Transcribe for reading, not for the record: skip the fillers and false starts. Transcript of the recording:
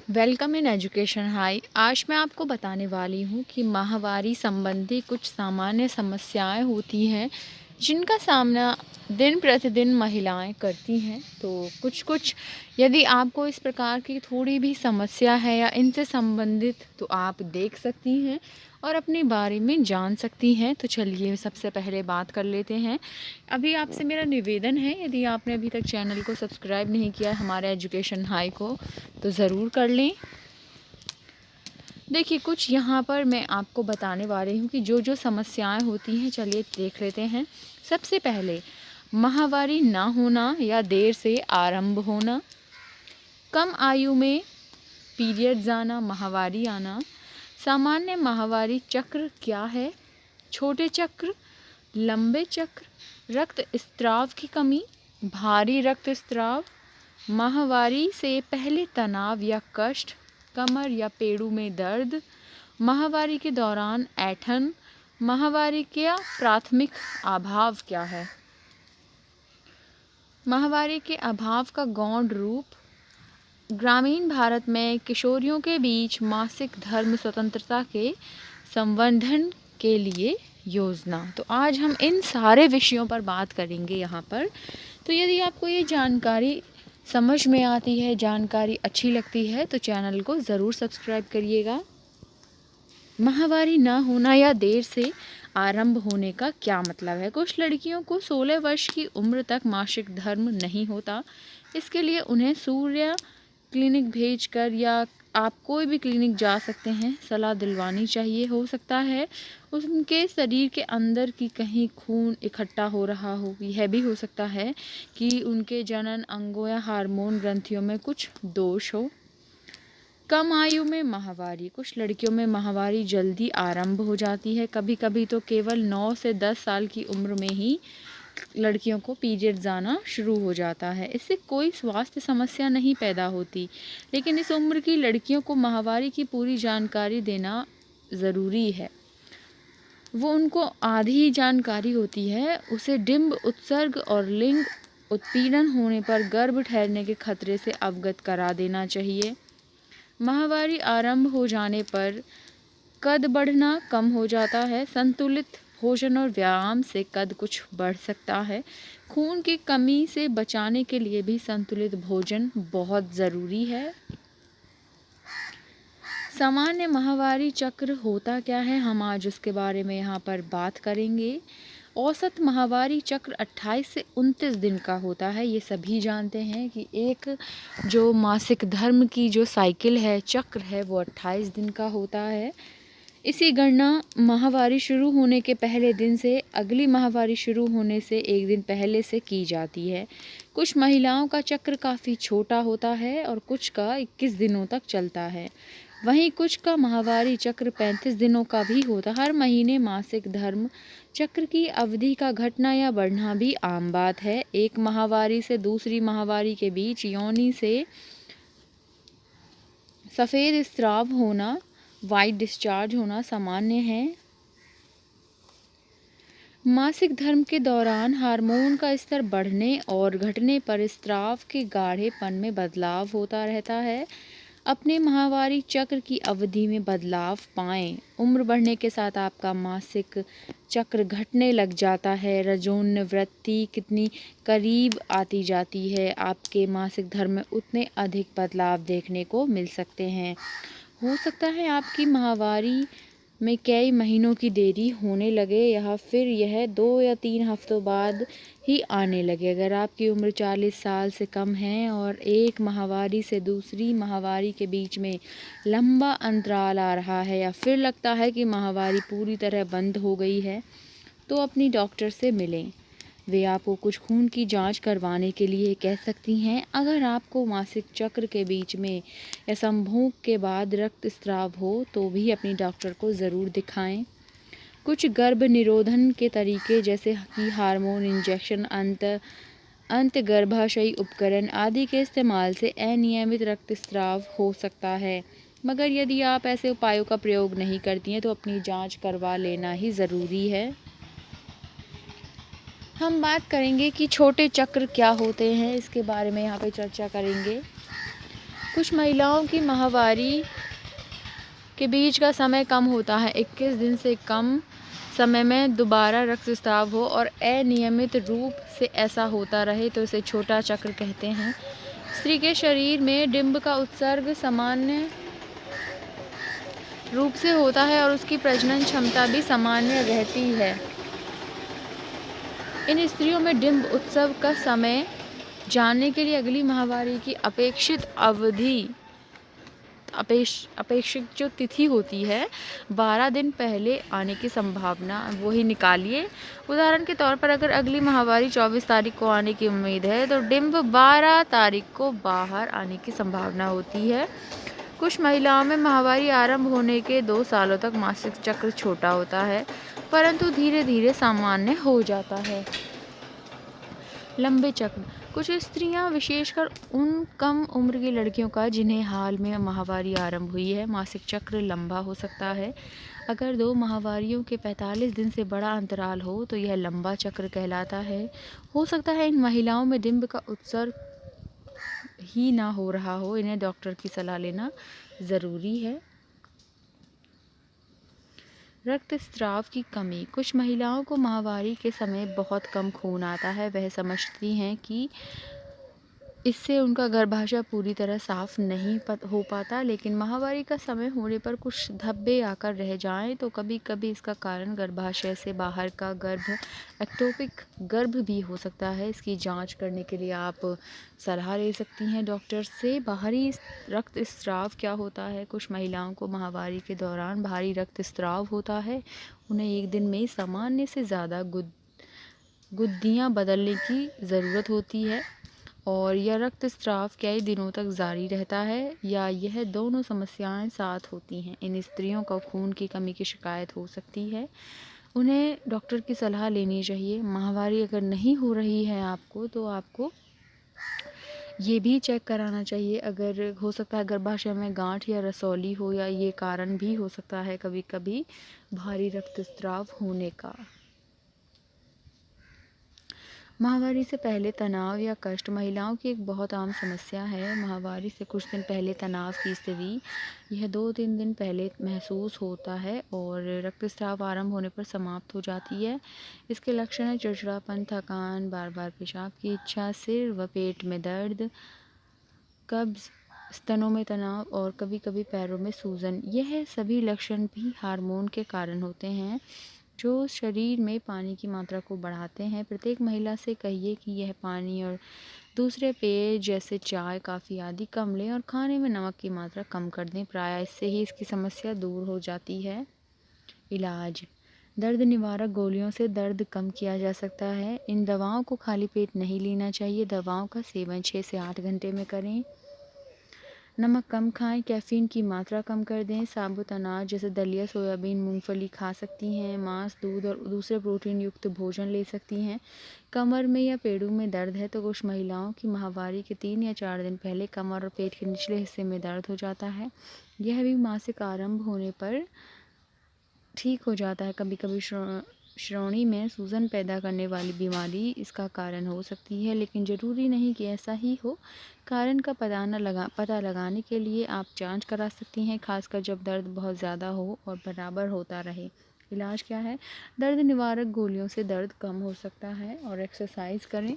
Welcome in education high. आज मैं आपको बताने वाली हूँ कि माहवारी संबंधी कुछ सामान्य समस्याएं होती हैं जिनका सामना दिन प्रतिदिन महिलाएं करती हैं। तो कुछ यदि आपको इस प्रकार की थोड़ी भी समस्या है या इनसे संबंधित, तो आप देख सकती हैं और अपने बारे में जान सकती हैं। तो चलिए सबसे पहले बात कर लेते हैं। अभी आपसे मेरा निवेदन है, यदि आपने अभी तक चैनल को सब्सक्राइब नहीं किया हमारे एजुकेशन हाई को, तो ज़रूर कर लें। देखिए, कुछ यहाँ पर मैं आपको बताने वाली हूँ कि जो जो समस्याएं होती हैं, चलिए देख लेते हैं। सबसे पहले, माहवारी ना होना या देर से आरंभ होना, कम आयु में पीरियड्स आना, माहवारी आना। सामान्य माहवारी चक्र क्या है? छोटे चक्र, लंबे चक्र, रक्त स्त्राव की कमी, भारी रक्त स्त्राव, माहवारी से पहले तनाव या कष्ट, कमर या पेड़ों में दर्द, माहवारी के दौरान ऐंठन। माहवारी का प्राथमिक अभाव क्या है? माहवारी के अभाव का गौण रूप। ग्रामीण भारत में किशोरियों के बीच मासिक धर्म स्वतंत्रता के संवर्धन के लिए योजना। तो आज हम इन सारे विषयों पर बात करेंगे यहाँ पर। तो यदि आपको ये जानकारी समझ में आती है, जानकारी अच्छी लगती है, तो चैनल को ज़रूर सब्सक्राइब करिएगा। माहवारी न होना या देर से आरंभ होने का क्या मतलब है? कुछ लड़कियों को 16 वर्ष की उम्र तक मासिक धर्म नहीं होता। इसके लिए उन्हें सूर्य क्लिनिक भेजकर, या आप कोई भी क्लिनिक जा सकते हैं, सलाह दिलवानी चाहिए। हो सकता है उनके शरीर के अंदर की कहीं खून इकट्ठा हो रहा हो। यह भी हो सकता है कि उनके जनन अंगों या हार्मोन ग्रंथियों में कुछ दोष हो। कम आयु में माहवारी। कुछ लड़कियों में माहवारी जल्दी आरंभ हो जाती है। कभी कभी तो केवल 9 से 10 साल की उम्र में ही लड़कियों को पीरियड्स आना शुरू हो जाता है। इससे कोई स्वास्थ्य समस्या नहीं पैदा होती, लेकिन इस उम्र की लड़कियों को माहवारी की पूरी जानकारी देना ज़रूरी है। वो उनको आधी जानकारी होती है। उसे डिंब उत्सर्ग और लिंग उत्पीड़न होने पर गर्भ ठहरने के खतरे से अवगत करा देना चाहिए। माहवारी आरंभ हो जाने पर कद बढ़ना कम हो जाता है। संतुलित भोजन और व्यायाम से कद कुछ बढ़ सकता है। खून की कमी से बचाने के लिए भी संतुलित भोजन बहुत ज़रूरी है। सामान्य माहवारी चक्र होता क्या है, हम आज उसके बारे में यहाँ पर बात करेंगे। औसत माहवारी चक्र 28 से 29 दिन का होता है। ये सभी जानते हैं कि एक जो मासिक धर्म की जो साइकिल है, चक्र है, वो 28 दिन का होता है। इसी गणना माहवारी शुरू होने के पहले दिन से अगली माहवारी शुरू होने से एक दिन पहले से की जाती है। कुछ महिलाओं का चक्र काफ़ी छोटा होता है और कुछ का 21 दिनों तक चलता है। वहीं कुछ का माहवारी चक्र 35 दिनों का भी होता है। हर महीने मासिक धर्म चक्र की अवधि का घटना या बढ़ना भी आम बात है। एक माहवारी से दूसरी माहवारी के बीच योनि से सफ़ेद स्राव होना, वाइट डिस्चार्ज होना सामान्य है। मासिक धर्म के दौरान हार्मोन का स्तर बढ़ने और घटने पर स्राव के गाढ़ेपन में बदलाव होता रहता है। अपने माहवारी चक्र की अवधि में बदलाव पाएं। उम्र बढ़ने के साथ आपका मासिक चक्र घटने लग जाता है। रजोन वृत्ति कितनी करीब आती जाती है, आपके मासिक धर्म में उतने अधिक बदलाव देखने को मिल सकते हैं। हो सकता है आपकी माहवारी में कई महीनों की देरी होने लगे या फिर यह 2 या 3 हफ्तों बाद ही आने लगे। अगर आपकी उम्र 40 साल से कम है और एक माहवारी से दूसरी माहवारी के बीच में लंबा अंतराल आ रहा है, या फिर लगता है कि माहवारी पूरी तरह बंद हो गई है, तो अपनी डॉक्टर से मिलें। वे आपको कुछ खून की जांच करवाने के लिए कह सकती हैं। अगर आपको मासिक चक्र के बीच में या संभोग के बाद रक्त स्राव हो, तो भी अपनी डॉक्टर को ज़रूर दिखाएं। कुछ गर्भ निरोधन के तरीके जैसे कि हार्मोन इंजेक्शन, अंत गर्भाशयी उपकरण आदि के इस्तेमाल से अनियमित रक्तस्राव हो सकता है। मगर यदि आप ऐसे उपायों का प्रयोग नहीं करती हैं, तो अपनी जांच करवा लेना ही ज़रूरी है। हम बात करेंगे कि छोटे चक्र क्या होते हैं, इसके बारे में यहाँ पे चर्चा करेंगे। कुछ महिलाओं की माहवारी के बीच का समय कम होता है। 21 दिन से कम समय में दोबारा रक्तस्राव हो और अनियमित रूप से ऐसा होता रहे तो इसे छोटा चक्र कहते हैं। स्त्री के शरीर में डिंब का उत्सर्ग सामान्य रूप से होता है और उसकी प्रजनन क्षमता भी सामान्य रहती है। इन स्त्रियों में डिंब उत्सव का समय जानने के लिए अगली माहवारी की अपेक्षित अवधि अपेक्षित जो तिथि होती है 12 दिन पहले आने की संभावना वो ही निकालिए। उदाहरण के तौर पर अगर अगली माहवारी 24 तारीख को आने की उम्मीद है तो डिंब 12 तारीख को बाहर आने की संभावना होती है। कुछ महिलाओं में माहवारी आरंभ होने के 2 सालों तक मासिक चक्र छोटा होता है परंतु धीरे धीरे सामान्य हो जाता है। लंबे चक्र। कुछ स्त्रियां, विशेषकर उन कम उम्र की लड़कियों का जिन्हें हाल में माहवारी आरंभ हुई है, मासिक चक्र लंबा हो सकता है। अगर 2 माहवारियों के 45 दिन से बड़ा अंतराल हो तो यह लंबा चक्र कहलाता है। हो सकता है इन महिलाओं में डिंब का उत्सर्ग ही ना हो रहा हो, इन्हें डॉक्टर की सलाह लेना ज़रूरी है। रक्तस्राव की कमी। कुछ महिलाओं को माहवारी के समय बहुत कम खून आता है। वह समझती हैं कि इससे उनका गर्भाशय पूरी तरह साफ नहीं हो पाता, लेकिन माहवारी का समय होने पर कुछ धब्बे आकर रह जाएं तो कभी कभी इसका कारण गर्भाशय से बाहर का गर्भ एक्टोपिक गर्भ भी हो सकता है। इसकी जांच करने के लिए आप सलाह ले सकती हैं डॉक्टर से। बाहरी रक्तस्राव क्या होता है? कुछ महिलाओं को माहवारी के दौरान भारी रक्तस्राव होता है। उन्हें एक दिन में सामान्य से ज़्यादा गुद्दियाँ बदलने की ज़रूरत होती है और यह रक्तस्राव कई दिनों तक जारी रहता है या यह दोनों समस्याएं साथ होती हैं। इन स्त्रियों को खून की कमी की शिकायत हो सकती है। उन्हें डॉक्टर की सलाह लेनी चाहिए। माहवारी अगर नहीं हो रही है आपको तो आपको ये भी चेक कराना चाहिए। अगर हो सकता है गर्भाशय में गांठ या रसौली हो, या ये कारण भी हो सकता है कभी कभी भारी रक्तस्राव होने का। माहवारी से पहले तनाव या कष्ट महिलाओं की एक बहुत आम समस्या है। माहवारी से कुछ दिन पहले तनाव की स्थिति, यह 2-3 दिन पहले महसूस होता है और रक्तस्राव आरंभ होने पर समाप्त हो जाती है। इसके लक्षण हैं चिड़चिड़ापन, थकान, बार बार पेशाब की इच्छा, सिर व पेट में दर्द, कब्ज, स्तनों में तनाव और कभी कभी पैरों में सूजन। यह सभी लक्षण भी हार्मोन के कारण होते हैं जो शरीर में पानी की मात्रा को बढ़ाते हैं। प्रत्येक महिला से कहिए कि यह पानी और दूसरे पेय जैसे चाय, कॉफ़ी आदि कम लें और खाने में नमक की मात्रा कम कर दें। प्रायः इससे ही इसकी समस्या दूर हो जाती है। इलाज। दर्द निवारक गोलियों से दर्द कम किया जा सकता है। इन दवाओं को खाली पेट नहीं लेना चाहिए। दवाओं का सेवन 6 से 8 घंटे में करें। नमक कम खाएं, कैफ़ीन की मात्रा कम कर दें। साबुत अनाज जैसे दलिया, सोयाबीन, मूंगफली खा सकती हैं। मांस, दूध और दूसरे प्रोटीन युक्त भोजन ले सकती हैं। कमर में या पेड़ों में दर्द है तो कुछ महिलाओं की माहवारी के 3 या 4 दिन पहले कमर और पेट के निचले हिस्से में दर्द हो जाता है। यह भी मासिक आरंभ होने पर ठीक हो जाता है। कभी कभी श्रोणि में सूजन पैदा करने वाली बीमारी इसका कारण हो सकती है, लेकिन ज़रूरी नहीं कि ऐसा ही हो। कारण का पता लगाने के लिए आप जांच करा सकती हैं, खासकर जब दर्द बहुत ज़्यादा हो और बराबर होता रहे। इलाज क्या है? दर्द निवारक गोलियों से दर्द कम हो सकता है और एक्सरसाइज करें।